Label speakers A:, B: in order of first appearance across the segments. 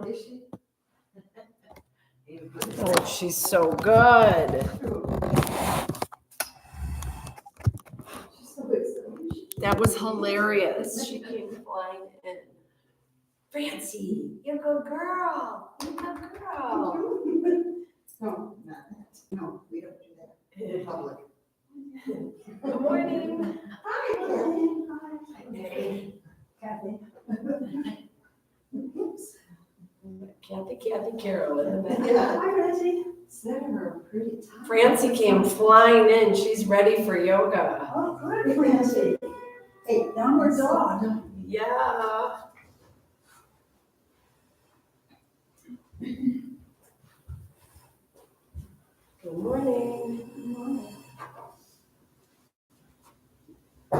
A: Is she?
B: Oh, she's so good.
A: She's so excited.
B: That was hilarious. She came flying in. Francie, you're a good girl. You're a good girl.
A: No, not that. No, we don't do that in public.
B: Good morning.
A: Hi, Kathy. Hi. Kathy.
B: Kathy Carol in the back.
A: Hi, Reggie. Send her a pretty time.
B: Francie came flying in. She's ready for yoga.
A: Oh, good, Francie. Hey, downward dog.
B: Yeah. Good morning.
A: Good morning. I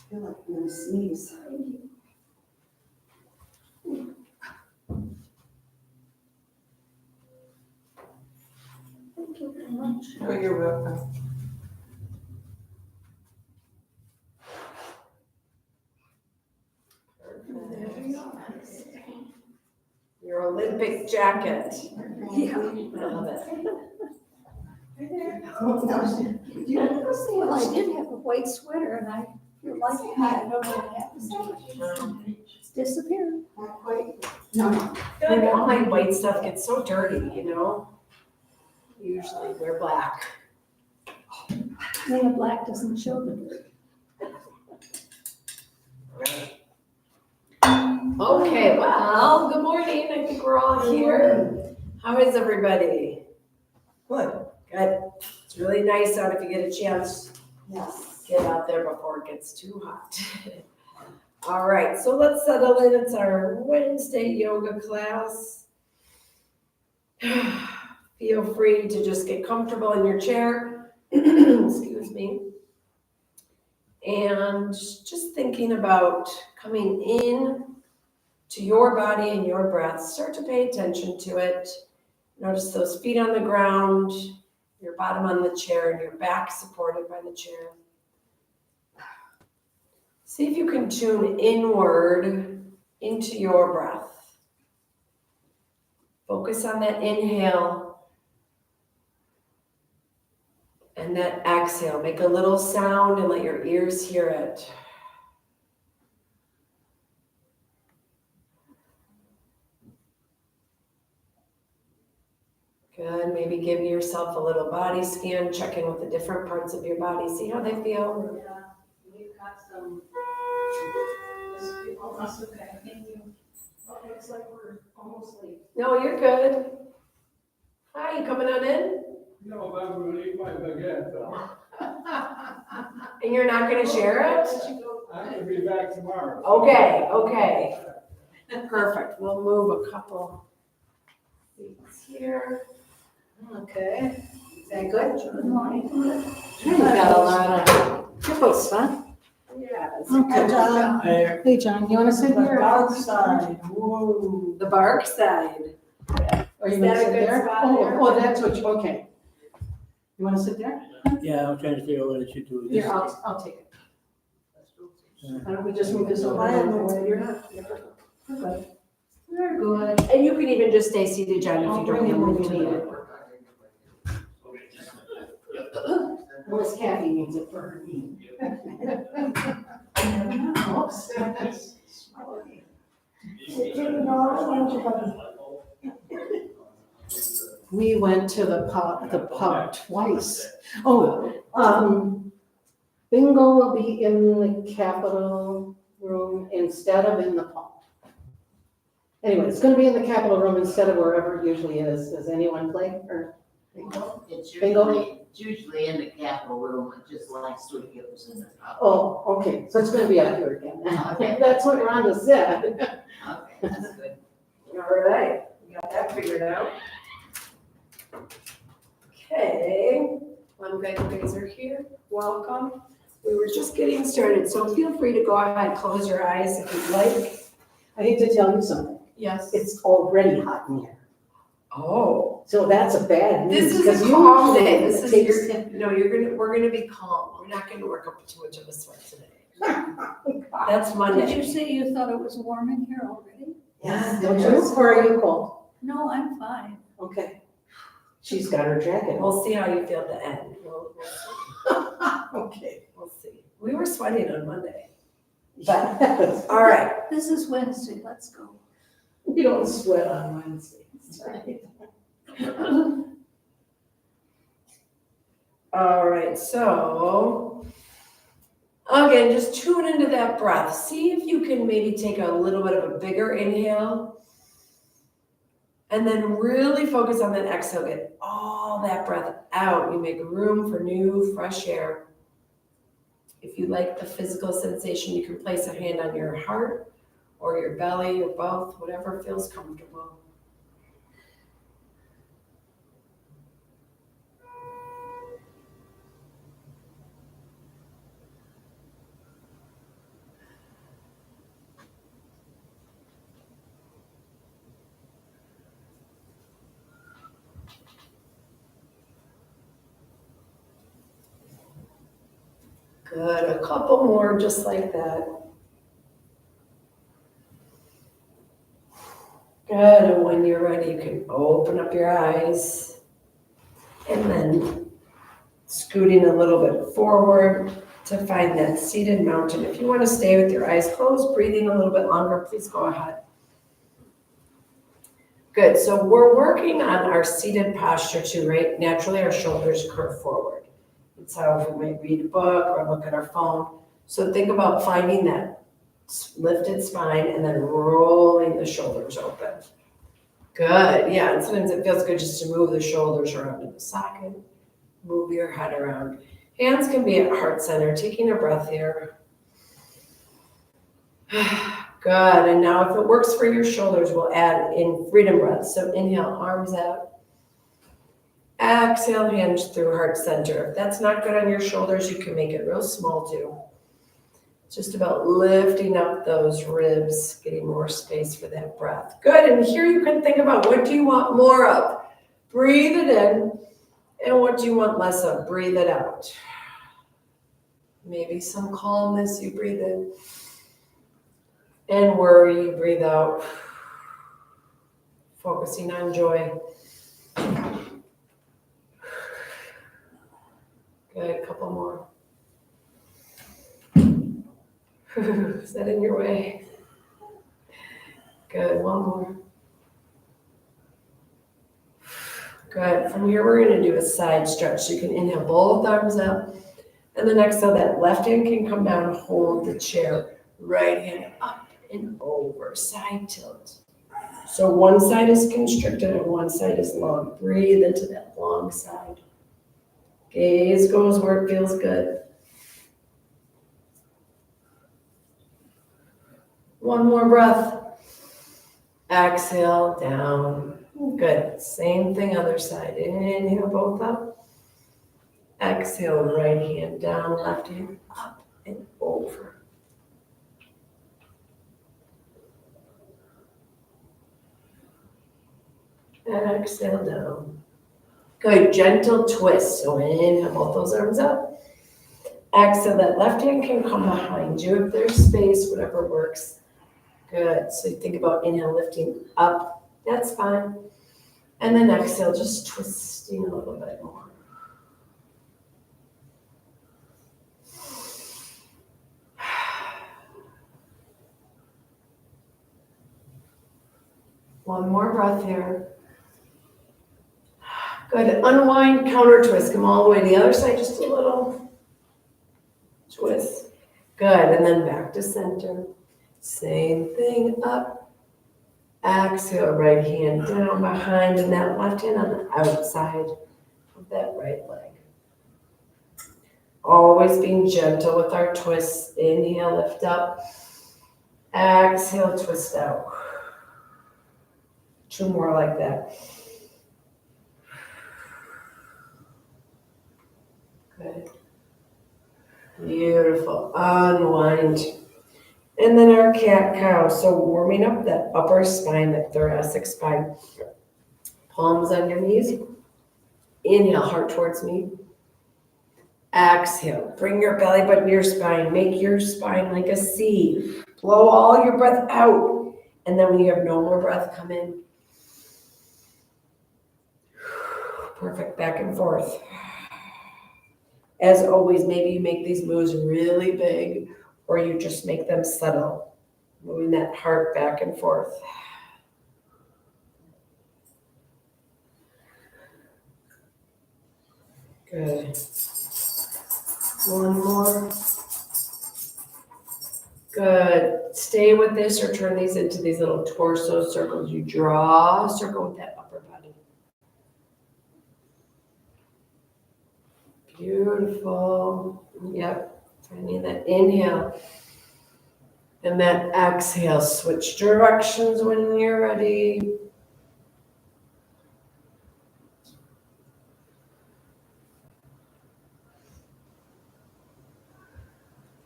A: feel like I'm gonna sneeze. Thank you very much.
B: Oh, you're welcome. Your Olympic jacket.
A: Yeah.
B: I love it.
A: Well, I did have a white sweater and I feel like I don't know what happened to it. It's disappeared. Not quite. No.
B: I feel like all my white stuff gets so dirty, you know? Usually wear black.
A: The black doesn't show the dirt.
B: Okay, well, good morning. I think we're all here. How is everybody?
A: Good.
B: Good. It's really nice out if you get a chance.
A: Yes.
B: Get out there before it gets too hot. All right, so let's settle in. It's our Wednesday yoga class. Feel free to just get comfortable in your chair. Excuse me. And just thinking about coming in to your body and your breath. Start to pay attention to it. Notice those feet on the ground, your bottom on the chair, and your back supported by the chair. See if you can tune inward into your breath. Focus on that inhale and that exhale. Make a little sound and let your ears hear it. Good. Maybe give yourself a little body scan. Check in with the different parts of your body. See how they feel.
C: Yeah, we've got some. Oh, that's okay. Thank you. Oh, looks like we're almost late.
B: No, you're good. Hi, you coming on in?
D: No, but I'm gonna eat my baguette though.
B: And you're not going to share it?
D: I'm gonna be back tomorrow.
B: Okay. Perfect. We'll move a couple seats here.
A: Okay. Is that good? Good morning.
B: You've got a lot of hippos, huh? Yes.
A: Hi, John.
E: Hey, John, you wanna sit
A: The
E: here?
A: dark side. Whoa.
B: The bark side.
E: Or you
B: Is
E: wanna
B: that a
E: sit
B: good
E: there?
B: spot
E: Oh,
B: there?
E: oh, that's what you, okay. You wanna sit there?
F: Yeah, I'm trying to figure out what I should do.
E: Here, I'll take it. Why don't we just move this over?
A: I have no idea.
E: You're not, you're good. Very good.
B: And you can even just stay seated, John, if
E: I'll
B: you don't
E: bring it when
B: need
E: you
B: to.
E: need it. Unless Kathy needs it for her knee. Oops. We went to the pub twice. Bingo will be in the Capitol room instead of in the pub. Anyway, it's gonna be in the Capitol room instead of wherever it usually is. Does anyone play or?
G: It's
E: Bingo?
G: usually in the Capitol room, it just last week it was in the top.
E: Oh, okay, so it's gonna be up here again.
G: Okay.
E: That's what Rhonda said.
G: Okay, that's good.
B: All right, we got that figured out. Okay, I'm glad you guys are here. Welcome. We were just getting started, so feel free to go ahead, close your eyes if you'd like.
E: I need to tell you something.
B: Yes.
E: It's already hot in here.
B: Oh.
E: So that's a bad news.
B: This is
E: 'cause
B: a calm
E: usually
B: day.
E: it
B: This is
E: takes-
B: we're gonna be calm. We're not gonna work up too much of a sweat today. That's
A: Did
B: Monday.
A: you say you thought it was warm in here already?
G: Yes,
E: Don't you, or are you cold?
A: No, I'm fine.
E: Okay. She's got her jacket on.
B: We'll see how you feel at the end.
E: Okay.
B: We'll see. We were sweating on Monday.
E: Yes.
B: All right.
A: This is Wednesday, let's go.
E: You don't sweat on Wednesdays, right?
B: All right, so again, just tune into that breath. See if you can maybe take a little bit of a bigger inhale and then really focus on that exhale. Get all that breath out. You make room for new, fresh air. If you like the physical sensation, you can place a hand on your heart or your belly or both, whatever feels comfortable. Good, a couple more just like that. Good, and when you're ready, you can open up your eyes and then scooting a little bit forward to find that seated mountain. If you want to stay with your eyes closed, breathing a little bit longer, please go ahead. Good, so we're working on our seated posture too, right? Naturally, our shoulders curve forward. It's how we might read a book or look at our phone. So think about finding that lifted spine and then rolling the shoulders open. Good, yeah, and sometimes it feels good just to move the shoulders around in the socket. Move your head around. Hands can be at heart center, taking a breath here. Good, and now if it works for your shoulders, we'll add in freedom breath. So inhale, arms out. Exhale, hands through heart center. If that's not good on your shoulders, you can make it real small too. It's just about lifting up those ribs, getting more space for that breath. Good, and here you can think about what do you want more of? Breathe it in, and what do you want less of? Breathe it out. Maybe some calmness, you breathe in. And worry, you breathe out. Focusing on joy. Good, a couple more. Is that in your way? Good, one more. Good, from here we're gonna do a side stretch. So you can inhale both arms up, and then exhale, that left hand can come down, hold the chair. Right hand up and over, side tilt. So one side is constricted and one side is long. Breathe into that long side. Gaze goes where it feels good. One more breath. Exhale, down. Good. Same thing, other side. Inhale, both up. Exhale, right hand down, left hand up and over. Exhale, down. Good. Gentle twist. So inhale, both those arms up. Exhale, that left hand can come behind you if there's space, whatever works. Good, so you think about inhale, lifting up, that's fine. And then exhale, just twisting a little bit more. One more breath here. Good, unwind, counter twist, come all the way to the other side, just a little twist. Good, and then back to center. Same thing, up. Exhale, right hand down behind, and that left hand on the outside of that right leg. Always being gentle with our twists. Inhale, lift up. Exhale, twist out. Two more like that. Good. Beautiful. Unwind. And then our cat-cow. So warming up that upper spine, that thoracic spine. Palms on your knees. Inhale, heart towards me. Exhale, bring your belly button to your spine. Make your spine like a C. Blow all your breath out. And then when you have no more breath, come in. Perfect, back and forth. As always, maybe you make these moves really big or you just make them subtle, moving that heart back and forth. Good. One more. Good. Stay with this or turn these into these little torso circles. You draw a circle with that upper body. Beautiful. Yep. Finding that inhale. And that exhale. Switch directions when you're ready.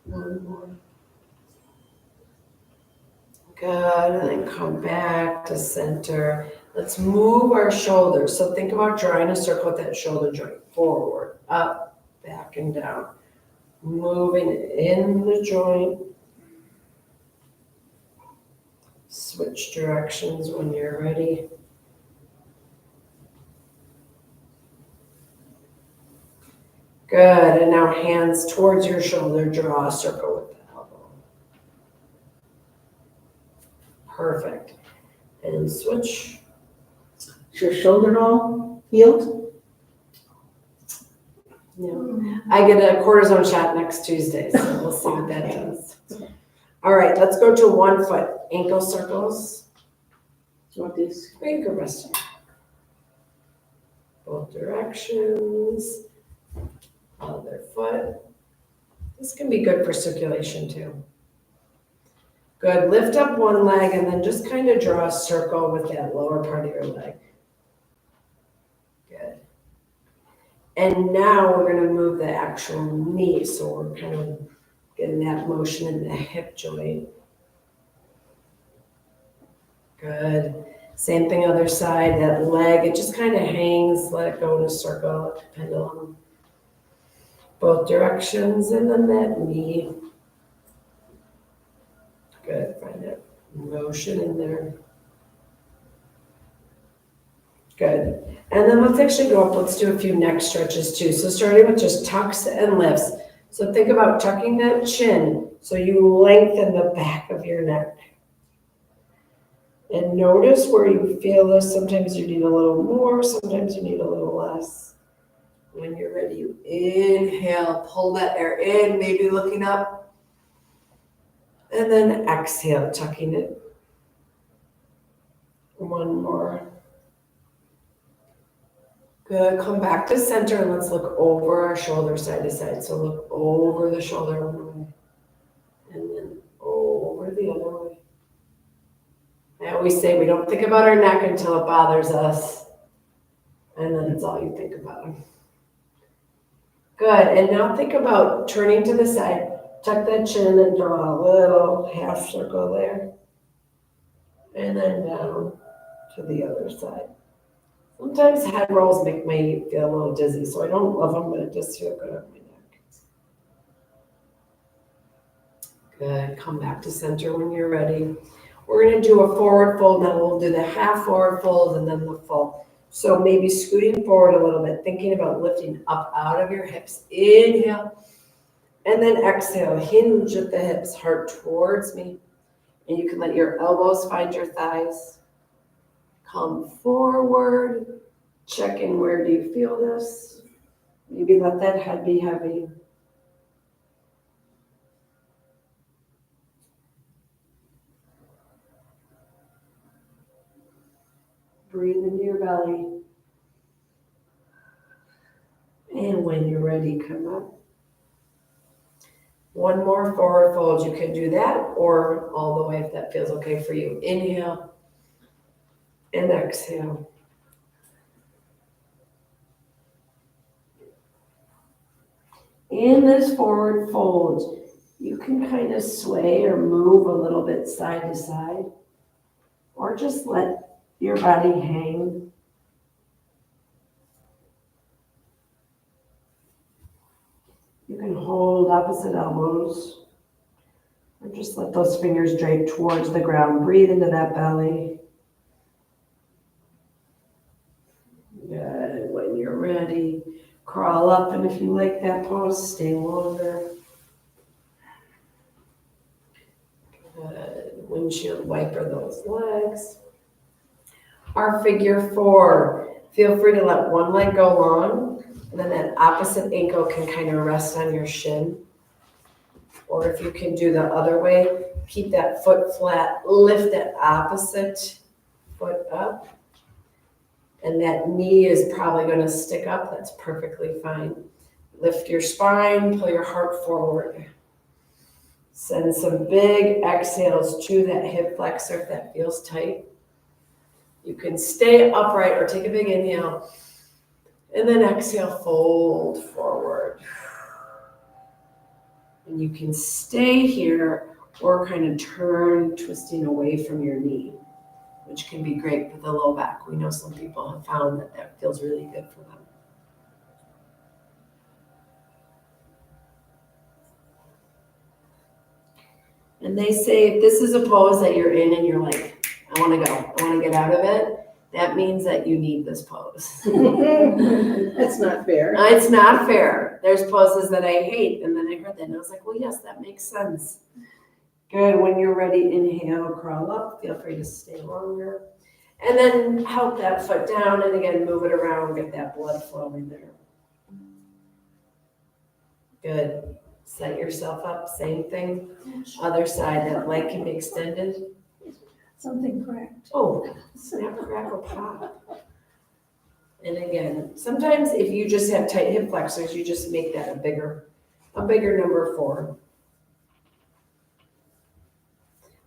B: One more. Good, and then come back to center. Let's move our shoulders. So think about drawing a circle with that shoulder joint. Forward, up, back, and down. Moving in the joint. Switch directions when you're ready. Good, and now hands towards your shoulder. Draw a circle with the elbow. Perfect. And switch.
E: Is your shoulder all healed?
B: Yeah. I get a cortisone shot next Tuesday, so we'll see what that does. All right, let's go to 1 foot. Ankle circles.
E: Do you want these?
B: Or you can rest it. Both directions. Other foot. This can be good for circulation too. Good. Lift up one leg and then just kind of draw a circle with that lower part of your leg. Good. And now we're going to move the actual knee. So we're kind of getting that motion in the hip joint. Good. Same thing other side. That leg, it just kind of hangs. Let it go in a circle, like a pendulum. Both directions, and then that knee. Good. Find that motion in there. Good. And then let's actually go up. Let's do a few neck stretches too. So starting with just tucks and lifts. So think about tucking that chin so you lengthen the back of your neck. And notice where you feel this. Sometimes you need a little more, sometimes you need a little less. When you're ready, you inhale, pull that air in, maybe looking up. And then exhale, tucking it. One more. Good. Come back to center and let's look over our shoulder side to side. So look over the shoulder one way and then over the other way. I always say we don't think about our neck until it bothers us. And then it's all you think about. Good. And now think about turning to the side. Tuck that chin and draw a little half circle there. And then down to the other side. Sometimes head rolls make me feel a little dizzy, so I don't love them, but it does feel good on my neck. Good. Come back to center when you're ready. We're going to do a forward fold. Now we'll do the half forward fold and then the full. So maybe scooting forward a little bit, thinking about lifting up out of your hips. Inhale. And then exhale. Hinge at the hips, heart towards me. And you can let your elbows find your thighs. Come forward. Check in, where do you feel this? Maybe let that head be heavy. Breathe into your belly. And when you're ready, come up. One more forward fold. You can do that or all the way if that feels okay for you. Inhale and exhale. In this forward fold, you can kind of sway or move a little bit side to side, or just let your body hang. You can hold opposite elbows. Or just let those fingers drape towards the ground. Breathe into that belly. Good. When you're ready, crawl up, and if you like that pose, stay longer. Good. Windshield wiper those legs. Our figure 4. Feel free to let one leg go long, and then that opposite ankle can kind of rest on your shin. Or if you can do the other way, keep that foot flat, lift that opposite foot up. And that knee is probably going to stick up. That's perfectly fine. Lift your spine, pull your heart forward. Send some big exhales to that hip flexor if that feels tight. You can stay upright or take a big inhale. And then exhale, fold forward. And you can stay here or kind of turn, twisting away from your knee, which can be great for the low back. We know some people have found that that feels really good for them. And they say if this is a pose that you're in and you're like, I want to go, I want to get out of it, that means that you need this pose.
E: That's not fair.
B: It's not fair. There's poses that I hate, and then I heard that, and I was like, well, yes, that makes sense. Good. When you're ready, inhale, crawl up. Feel free to stay longer. And then help that foot down, and again, move it around, get that blood flowing there. Good. Set yourself up, same thing. Other side, that leg can be extended.
A: Something cracked.
B: Oh, snap, crackle, pop. And again, sometimes if you just have tight hip flexors, you just make that a bigger number 4.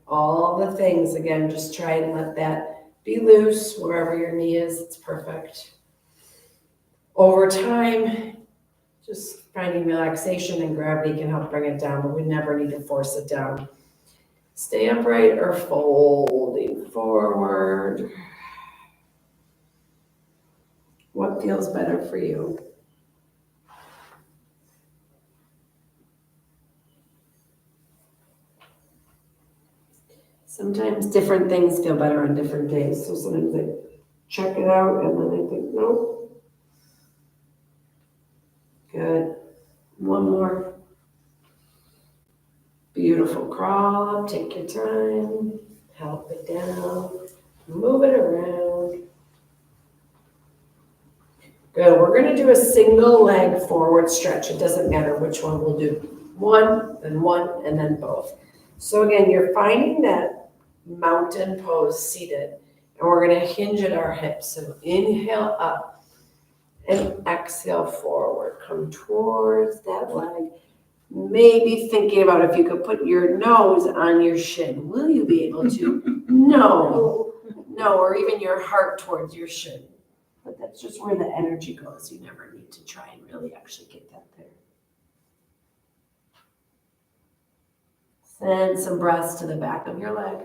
B: All the things, again, just try and let that be loose wherever your knee is. It's perfect. Over time, just finding relaxation and gravity can help bring it down, but we never need to force it down. Stay upright or folding forward. What feels better for you? Sometimes different things feel better on different days. So sometimes I check it out and then I think, nope. Good. One more. Beautiful. Crawl up, take your time. Help it down. Move it around. Good. We're going to do a single leg forward stretch. It doesn't matter which one we'll do. One, and then both. So again, you're finding that mountain pose seated, and we're going to hinge at our hips. So inhale up and exhale forward. Come towards that leg. Maybe thinking about if you could put your nose on your shin. Will you be able to? No, or even your heart towards your shin. But that's just where the energy goes. You never need to try and really actually get that there. Send some breaths to the back of your leg.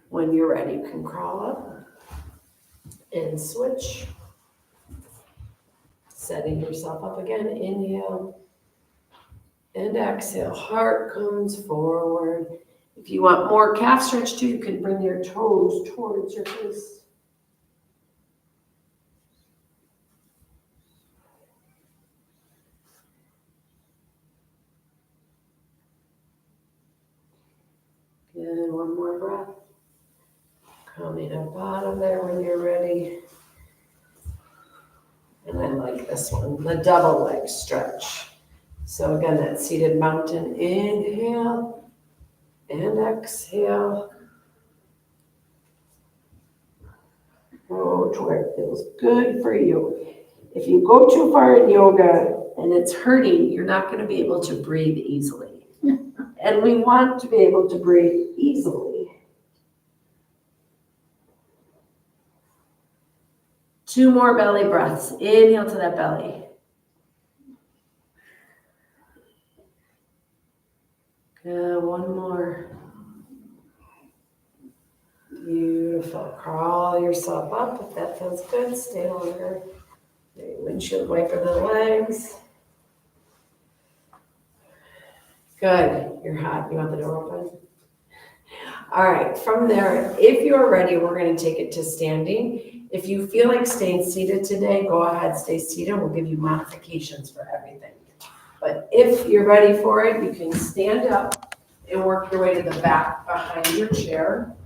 B: When you're ready, you can crawl up and switch. Setting yourself up again. Inhale and exhale. Heart comes forward. If you want more calf stretch too, you can bring your toes towards your face. Good. One more breath. Coming up out of there when you're ready. And I like this one, the double leg stretch. So again, that seated mountain, inhale and exhale. Go to where it feels good for you. If you go too far in yoga and it's hurting, you're not going to be able to breathe easily. And we want to be able to breathe easily. 2 more belly breaths. Inhale to that belly. Good. 1 more. Beautiful. Crawl yourself up. If that feels good, stay longer. Okay, windshield wiper the legs. Good, you're hot. You want the door open? All right, from there, if you're ready, we're gonna take it to standing. If you feel like staying seated today, go ahead, stay seated. We'll give you modifications for everything. But if you're ready for it, you can stand up and work your way to the back behind your chair.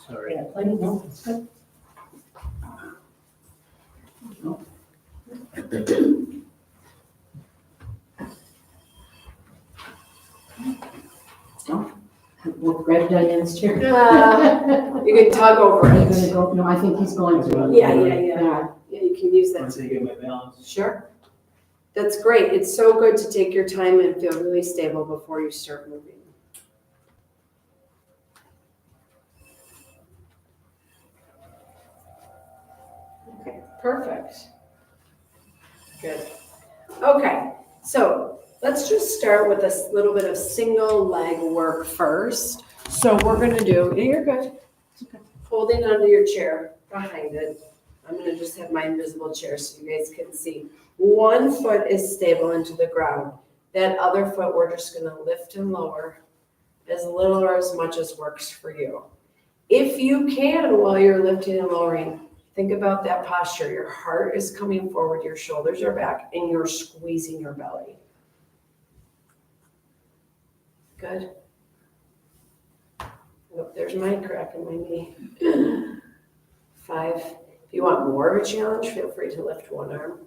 F: Sorry.
E: Yeah, like, no, it's good. We'll grab Diane's chair.
B: You can tug over
E: Are you
B: it.
E: gonna go? No, I think he's going to.
B: Yeah. Yeah, you can use that.
F: Once I get my balance.
B: Sure. That's great. It's so good to take your time and feel really stable before you start moving. Okay, perfect. Good. Okay, so let's just start with a little bit of single leg work first. So we're gonna do, yeah, you're good. Holding onto your chair behind it. I'm gonna just have my invisible chair so you guys can see. One foot is stable into the ground. That other foot, we're just gonna lift and lower as little or as much as works for you. If you can, while you're lifting and lowering, think about that posture. Your heart is coming forward, your shoulders are back, and you're squeezing your belly. Good. Oh, there's my crack in my knee. 5. If you want more of a challenge, feel free to lift one arm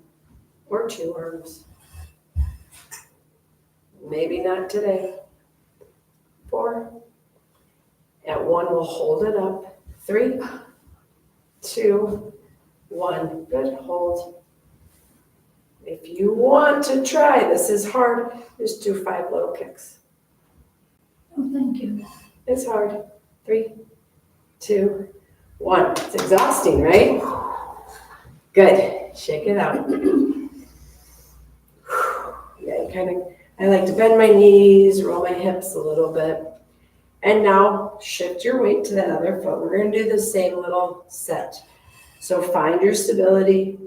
B: or 2 arms. Maybe not today. 4. At 1, we'll hold it up. 3, 2, 1. Good, hold. If you want to try, this is hard, just do 5 little kicks.
A: Oh, thank you.
B: It's hard. 3, 2, 1. It's exhausting, right? Good. Shake it out. Yeah, I like to bend my knees, roll my hips a little bit. And now shift your weight to that other foot. We're going to do the same little set. So find your stability.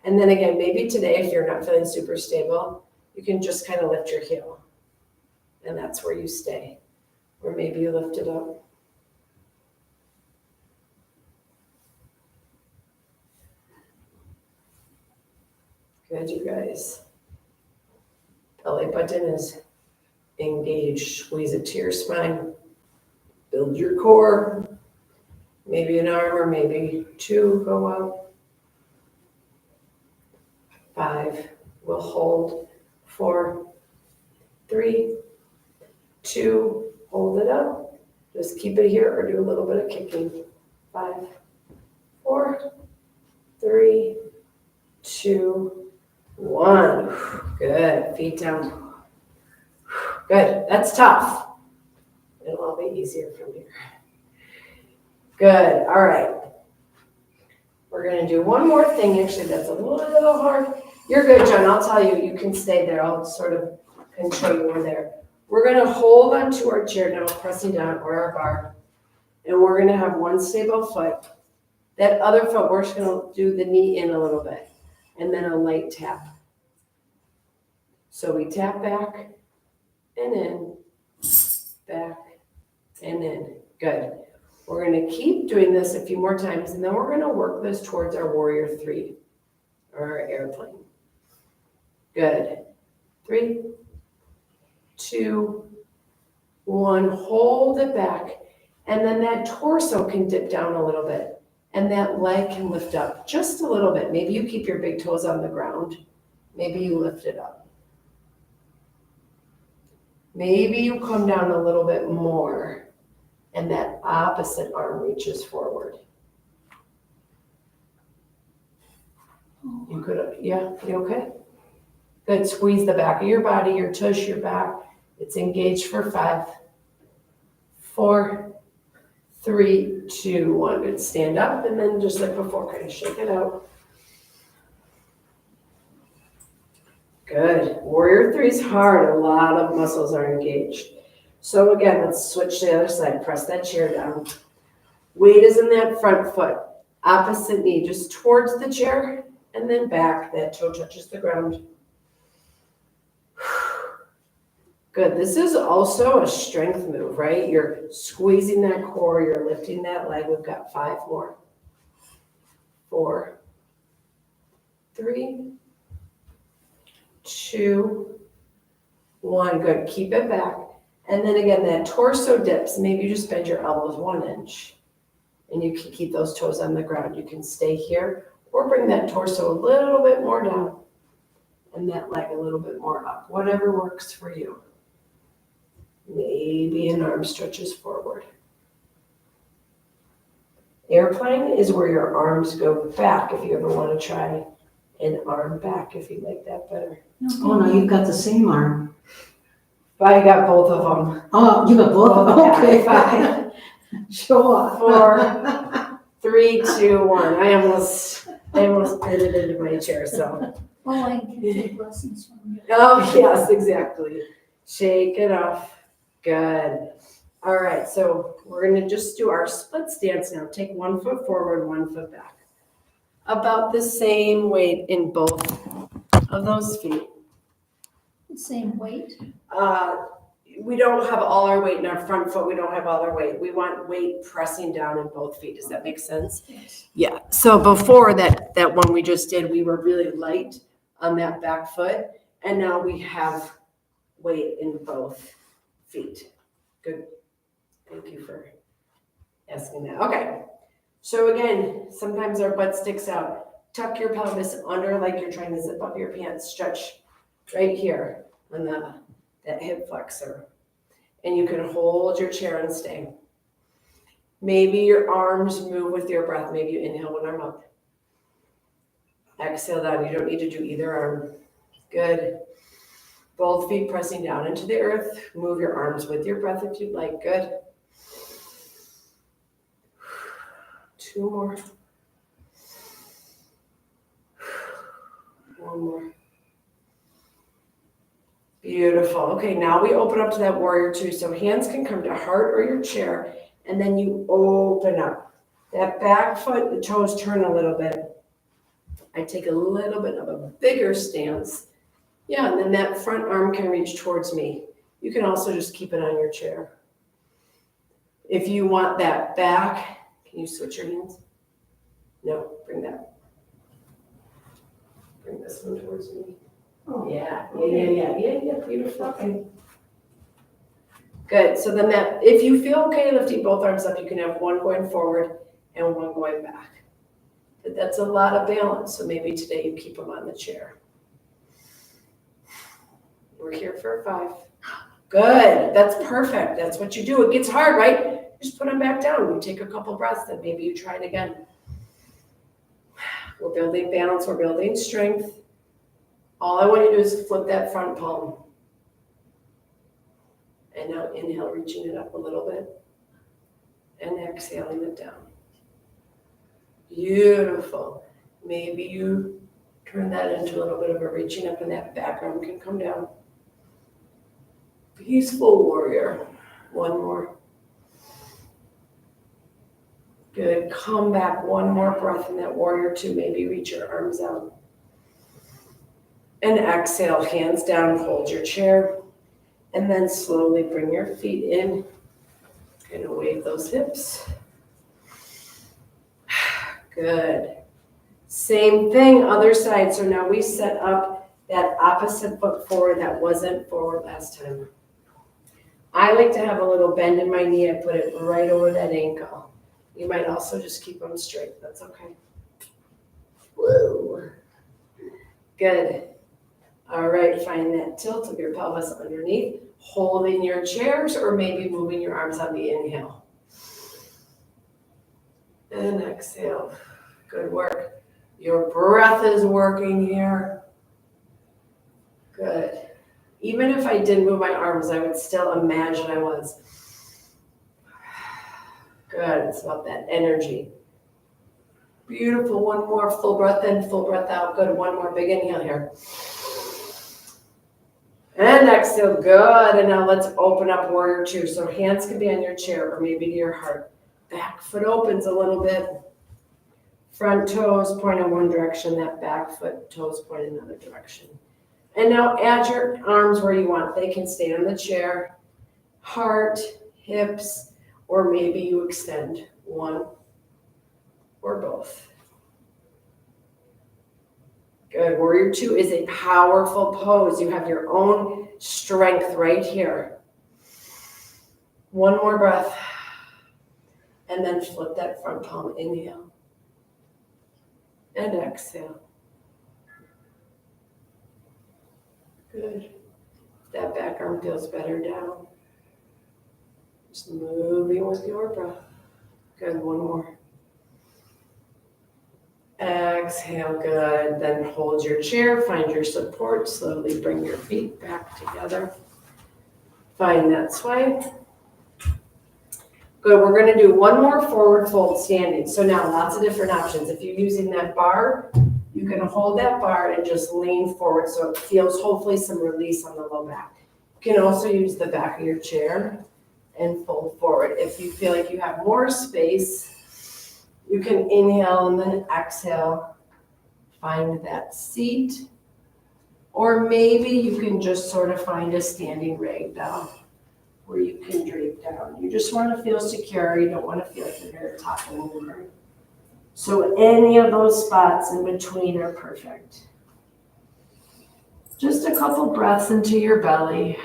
B: And then again, maybe today, if you're not feeling super stable, you can just kind of lift your heel. And that's where you stay. Or maybe you lift it up. Good, you guys. Belly button is engaged. Squeeze it to your spine. Build your core. Maybe an arm or maybe 2 go out. 5. We'll hold. 4, 3, 2. Hold it up. Just keep it here or do a little bit of kicking. 5, 4, 3, 2, 1. Good. Feet down. Good. That's tough. It'll all be easier from here. Good. All right. We're going to do one more thing. Actually, that's a little hard. You're good, John. I'll tell you. You can stay there. I'll sort of control you over there. We're going to hold onto our chair now, pressing down, or our bar. And we're going to have one stable foot. That other foot, we're just going to do the knee in a little bit. And then a light tap. So we tap back and in, back and in. Good. We're going to keep doing this a few more times, and then we're going to work this towards our warrior 3, or our airplane. Good. 3, 2, 1. Hold it back, and then that torso can dip down a little bit, and that leg can lift up just a little bit. Maybe you keep your big toes on the ground. Maybe you lift it up. Maybe you come down a little bit more, and that opposite arm reaches forward. You could, yeah, you okay? Good, squeeze the back of your body, your tush, your back. It's engaged for 5, 4, 3, 2, 1. Good, stand up, and then just like before, kind of shake it out. Good, warrior 3 is hard. A lot of muscles are engaged. So again, let's switch to the other side. Press that chair down. Weight is in that front foot. Opposite knee, just towards the chair and then back. That toe touches the ground. Good. This is also a strength move, right? You're squeezing that core, you're lifting that leg. We've got 5 more. 4, 3, 2, 1. Good. Keep it back. And then again, that torso dips. Maybe you just bend your elbows 1 inch. And you can keep those toes on the ground. You can stay here or bring that torso a little bit more down and that leg a little bit more up. Whatever works for you. Maybe an arm stretches forward. Airplane is where your arms go back if you ever want to try an arm back if you like that better.
E: Oh, no, you've got the same arm.
B: But I got both of them.
E: Oh, you got both of them, okay.
B: 5,
E: Show off.
B: 4, 3, 2, 1. I almost did it into my chair, so.
A: Oh, I can take lessons from you.
B: Oh, yes, exactly. Shake it off. Good. All right, so we're gonna just do our split stance now. Take 1 foot forward, 1 foot back. About the same weight in both of those feet.
A: The same weight.
B: We don't have all our weight in our front foot. We don't have all our weight. We want weight pressing down in both feet. Does that make sense?
A: Yes.
B: Yeah. So before that one we just did, we were really light on that back foot. And now we have weight in both feet. Good. Thank you for asking that. Okay. So again, sometimes our butt sticks out. Tuck your pelvis under like you're trying to zip up your pants. Stretch right here on that hip flexor. And you can hold your chair and stay. Maybe your arms move with your breath. Maybe you inhale one arm up. Exhale down. You don't need to do either arm. Good. Both feet pressing down into the earth. Move your arms with your breath if you'd like. Good. 2 more. 1 more. Beautiful. Okay, now we open up to that warrior 2. So hands can come to heart or your chair, and then you open up. That back foot, the toes turn a little bit. I take a little bit of a bigger stance. Yeah, and then that front arm can reach towards me. You can also just keep it on your chair. If you want that back, can you switch your hands? No, bring that. Bring this one towards me.
A: Oh,
B: Yeah, beautiful. Okay. Good. So then if you feel okay lifting both arms up, you can have one going forward and one going back. But that's a lot of balance. So maybe today you keep them on the chair. We're here for 5. Good. That's perfect. That's what you do. It gets hard, right? Just put them back down. You take a couple breaths and maybe you try it again. We're building balance. We're building strength. All I want you to do is flip that front palm. And now inhale, reaching it up a little bit. And exhaling it down. Beautiful. Maybe you turn that into a little bit of a reaching up and that back arm can come down. Peaceful warrior. 1 more. Good. Come back. 1 more breath in that warrior 2. Maybe reach your arms out. And exhale, hands down, hold your chair. And then slowly bring your feet in. Kind of wave those hips. Good. Same thing, other side. So now we set up that opposite foot forward that wasn't forward last time. I like to have a little bend in my knee. I put it right over that ankle. You might also just keep them straight. That's okay. Woo. Good. All right, find that tilt of your pelvis underneath, holding your chairs or maybe moving your arms on the inhale. And exhale. Good work. Your breath is working here. Good. Even if I didn't move my arms, I would still imagine I was. Good. It's about that energy. Beautiful. 1 more full breath in, full breath out. Good. 1 more big inhale here. And exhale, good. And now let's open up warrior 2. So hands can be on your chair or maybe to your heart. Back foot opens a little bit. Front toes point in one direction, that back foot toes point in another direction. And now add your arms where you want. They can stay on the chair, heart, hips, or maybe you extend one or both. Good. Warrior two is a powerful pose. You have your own strength right here. One more breath. And then flip that front palm. Inhale. And exhale. Good. That back arm feels better down. Just moving with your breath. Good. One more. Exhale, good. Then hold your chair, find your support, slowly bring your feet back together. Find that sway. Good, we're gonna do one more forward fold standing. So now lots of different options. If you're using that bar, you can hold that bar and just lean forward so it feels hopefully some release on the low back. You can also use the back of your chair and fold forward. If you feel like you have more space, you can inhale and then exhale, find that seat, or maybe you can just sort of find a standing ragdoll where you can drape down. You just want to feel secure. You don't want to feel like you're going to topple over. So any of those spots in between are perfect. Just a couple breaths into your belly.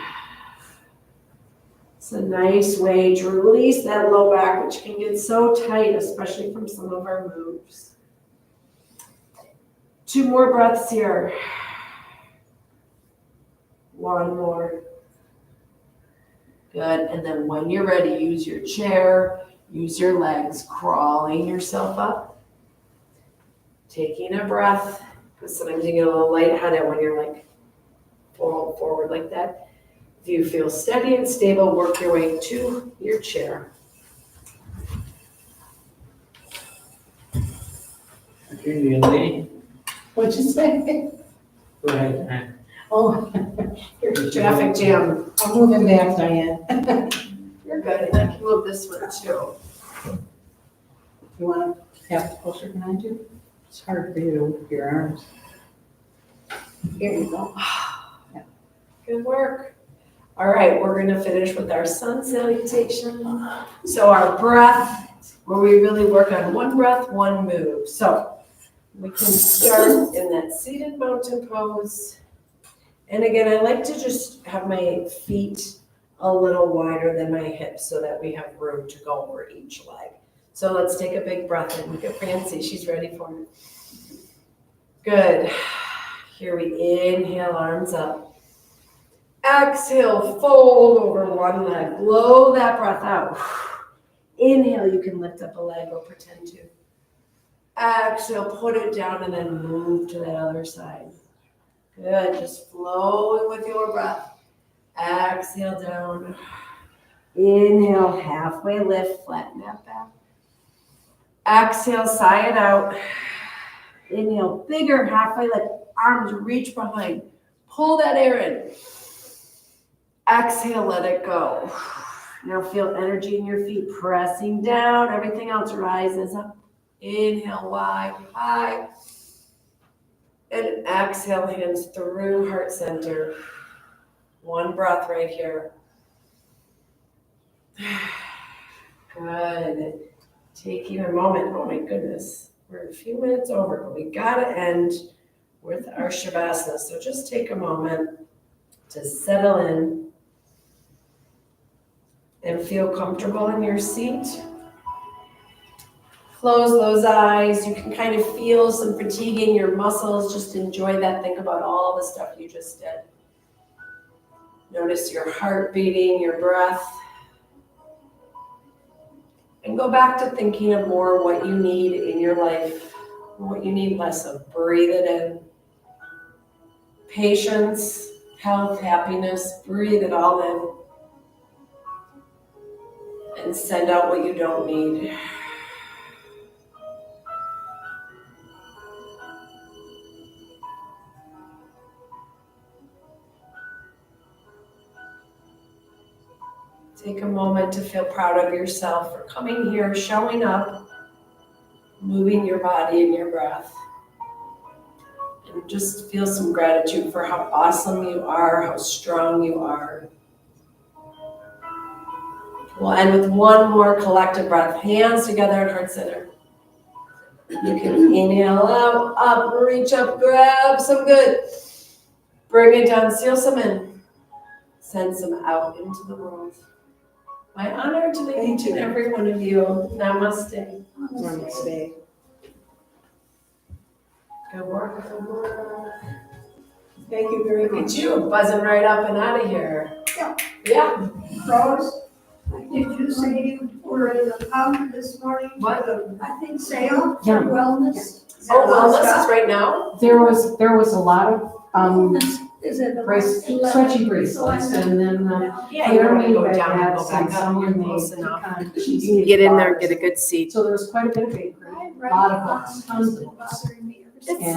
B: It's a nice way to release that low back, which can get so tight, especially from some of our moves. 2 more breaths here. 1 more. Good. And then when you're ready, use your chair, use your legs, crawling yourself up. Taking a breath, because sometimes you get a little lightheaded when you're like forward like that. If you feel steady and stable, work your way to your chair.
F: Okay, young lady,
E: What'd you say?
F: go ahead.
E: Oh,
B: Traffic jam.
E: I'm moving back, Diane.
B: You're good. And I can move this one too.
E: You want to have it closer behind you? It's hard for you to move your arms. Here you go.
B: Good work. All right, we're going to finish with our sun salutation. So our breath, where we really work on one breath, one move. So we can start in that seated mountain pose. And again, I like to just have my feet a little wider than my hips so that we have room to go over each leg. So let's take a big breath in. Look at Francie, she's ready for it. Good. Here we inhale, arms up. Exhale, fold over one leg. Blow that breath out. Inhale, you can lift up a leg or pretend to. Exhale, put it down and then move to the other side. Good, just flowing with your breath. Exhale down. Inhale, halfway lift, flatten that back. Exhale, sigh it out. Inhale, bigger halfway lift, arms reach behind. Pull that air in. Exhale, let it go. Now feel energy in your feet pressing down. Everything else rises up. Inhale, wide, high. And exhale, hands through heart center. One breath right here. Good. Taking a moment. Oh my goodness. We're a few minutes over, but we got to end with our Shavasana. So just take a moment to settle in and feel comfortable in your seat. Close those eyes. You can kind of feel some fatigue in your muscles. Just enjoy that. Think about all the stuff you just did. Notice your heart beating, your breath. And go back to thinking of more what you need in your life, what you need less of. Breathe it in. Patience, health, happiness. Breathe it all in. And send out what you don't need. Take a moment to feel proud of yourself for coming here, showing up, moving your body and your breath. And just feel some gratitude for how awesome you are, how strong you are. We'll end with one more collective breath. Hands together at heart center. You can inhale out, up, reach up, grab some good. Bring it down, seal some in. Send some out into the world. My honor to meet each and every one of you. Namaste.
E: Namaste.
B: Good work, good work.
C: Thank you very
B: Look at you, buzzing right up and out of here. Yeah.
A: Rose, did you say you were in the pub this morning?
B: What?
A: I think sale
E: Yeah.
A: for wellness. Is that
B: Oh, well,
A: what's
B: this
A: up?
B: is right now.
E: There was a lot of,
A: Is it
E: stretchy bracelets, and then,
B: Yeah, you don't want to go
E: Underneath
B: down
E: that
B: and go back
E: had
B: up.
E: someone
B: You're close
E: made
B: enough.
E: pecan
B: You
E: cheese
B: can get in there and
E: bars.
B: get a good seat.
E: So there was quite a bit of bakery, a lot of books, tons of books.
A: Bothering me ever since.
B: It's-
E: And